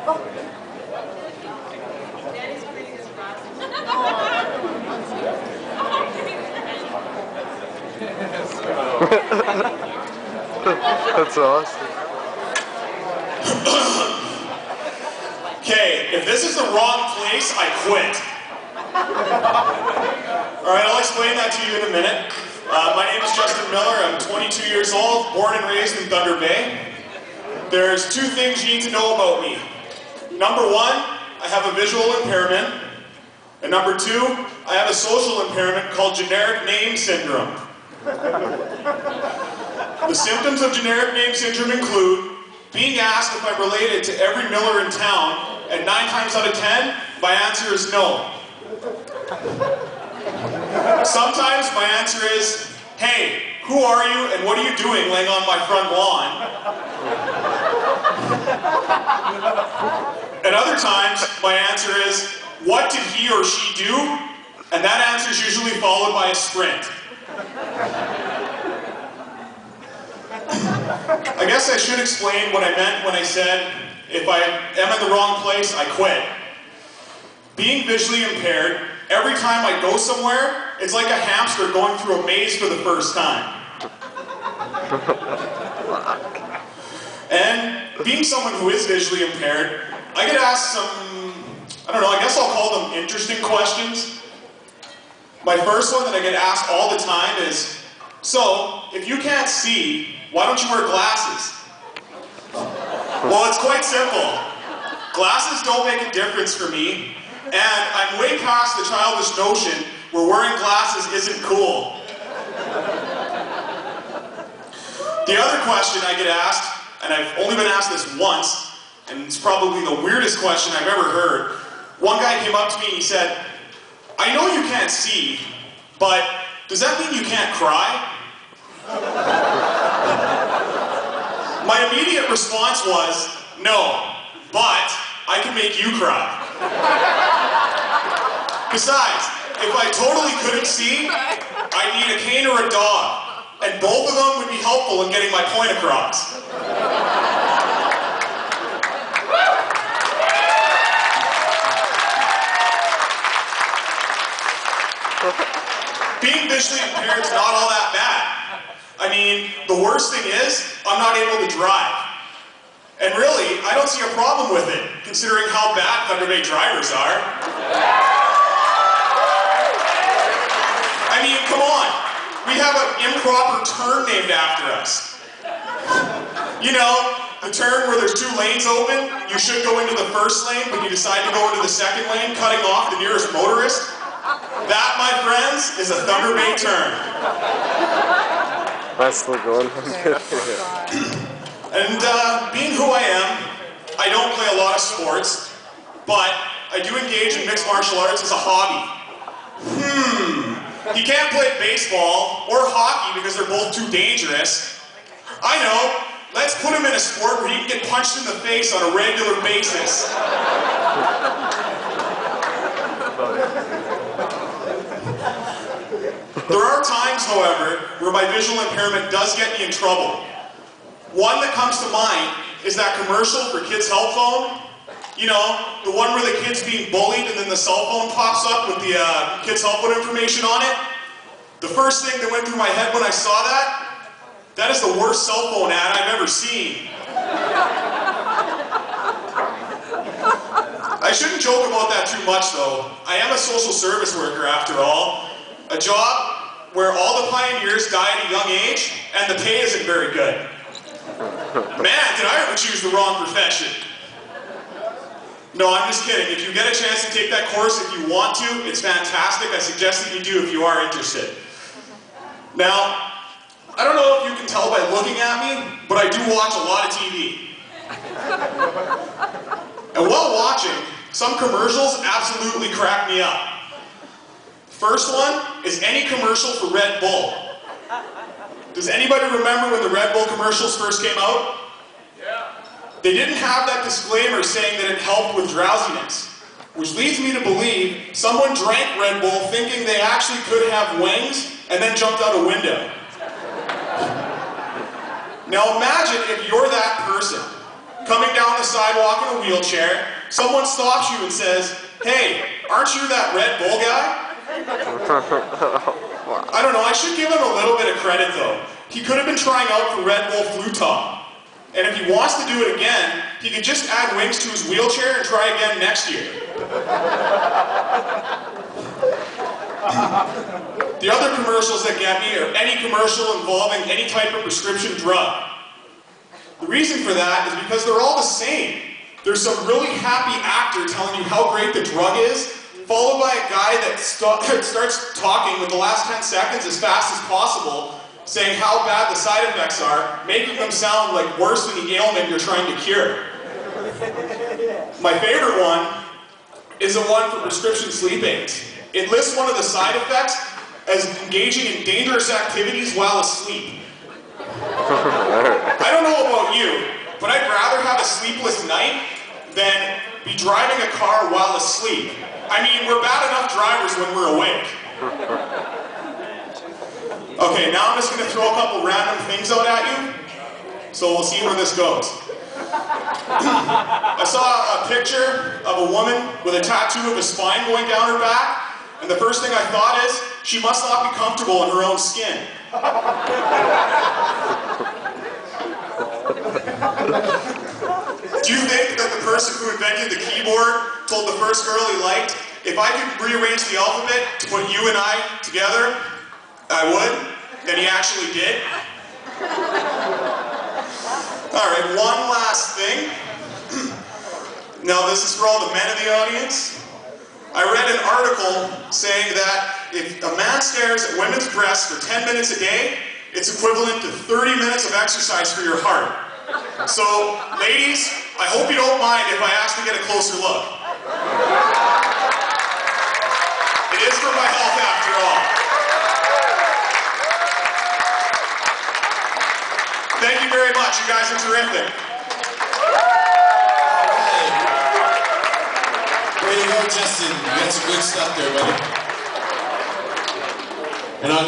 That's awesome. Okay, if this is the wrong place, I quit. Alright, I'll explain that to you in a minute. My name is Justin Miller. I'm 22 years old, born and raised in Thunder Bay. There's two things you need to know about me. Number one, I have a visual impairment. And number two, I have a social impairment called generic name syndrome. The symptoms of generic name syndrome include being asked if I'm related to every Miller in town, and 9 times out of 10, my answer is no. Sometimes my answer is, hey, who are you and what are you doing laying on my front lawn? And other times my answer is, what did he or she do? And that answer is usually followed by a sprint. I guess I should explain what I meant when I said, if I am in the wrong place, I quit. Being visually impaired, every time I go somewhere, it's like a hamster going through a maze for the first time. And being someone who is visually impaired, I get asked some, I don't know, I guess I'll call them interesting questions. My first one that I get asked all the time is, so, if you can't see, why don't you wear glasses? Well, it's quite simple. Glasses don't make a difference for me, and I'm way past the childish notion where wearing glasses isn't cool. The other question I get asked, and I've only been asked this once, and it's probably the weirdest question I've ever heard. One guy came up to me and he said, I know you can't see, but does that mean you can't cry? My immediate response was, no, but I can make you cry. Besides, if I totally couldn't see, I'd need a cane or a dog, and both of them would be helpful in getting my point across. Being visually impaired is not all that bad. I mean, the worst thing is, I'm not able to drive. And really, I don't see a problem with it, considering how bad Thunder Bay drivers are. I mean, come on. We have an improper turn named after us. You know, the turn where there's 2 lanes open, you should go into the first lane, but you decide to go into the second lane, cutting off the nearest motorist. That, my friends, is a Thunder Bay turn. That's the good. And being who I am, I don't play a lot of sports, but I do engage in mixed martial arts as a hobby. You can't play baseball or hockey because they're both too dangerous. I know. Let's put him in a sport where he can get punched in the face on a regular basis. There are times, however, where my visual impairment does get me in trouble. One that comes to mind is that commercial for Kids Help Phone. You know, the one where the kid's being bullied and then the cell phone pops up with the Kids Help Phone information on it. The first thing that went through my head when I saw that, that is the worst cell phone ad I've ever seen. I shouldn't joke about that too much though. I am a social service worker after all. A job where all the pioneers die at a young age and the pay isn't very good. Man, did I ever choose the wrong profession. No, I'm just kidding. If you get a chance to take that course, if you want to, it's fantastic. I suggest that you do if you are interested. Now, I don't know if you can tell by looking at me, but I do watch a lot of TV. And while watching, some commercials absolutely crack me up. First one is any commercial for Red Bull. Does anybody remember when the Red Bull commercials first came out? Yeah. They didn't have that disclaimer saying that it helped with drowsiness, which leads me to believe someone drank Red Bull thinking they actually could have wings and then jumped out a window. Now imagine if you're that person coming down the sidewalk in a wheelchair, someone stops you and says, "Hey, aren't you that Red Bull guy?" I don't know, I should give him a little bit of credit though. He could have been trying out for Red Bull Flu Top. And if he wants to do it again, he could just add wings to his wheelchair and try again next year. The other commercials that get me are any commercial involving any type of prescription drug. The reason for that is because they're all the same. There's some really happy actor telling you how great the drug is, followed by a guy that starts talking with the last 10 seconds as fast as possible, saying how bad the side effects are, making them sound like worse than the ailment you're trying to cure. My favorite one is the one for prescription sleep aids. It lists one of the side effects as engaging in dangerous activities while asleep. I don't know about you, but I'd rather have a sleepless night than be driving a car while asleep. I mean, we're bad enough drivers when we're awake. Okay, now I'm just going to throw a couple random things out at you, so we'll see where this goes. I saw a picture of a woman with a tattoo of a spine going down her back, and the first thing I thought is, she must not be comfortable in her own skin. Do you think that the person who invented the keyboard told the first girl he liked, if I could rearrange the alphabet to put you and I together, I would? And he actually did? Alright, one last thing. Now this is for all the men in the audience. I read an article saying that if a man stares at women's breasts for 10 minutes a day, it's equivalent to 30 minutes of exercise for your heart. So, ladies, I hope you don't mind if I ask to get a closer look. It is for my health after all. Thank you very much. You guys are terrific. Way to go, Justin. You got some good stuff there, buddy. And on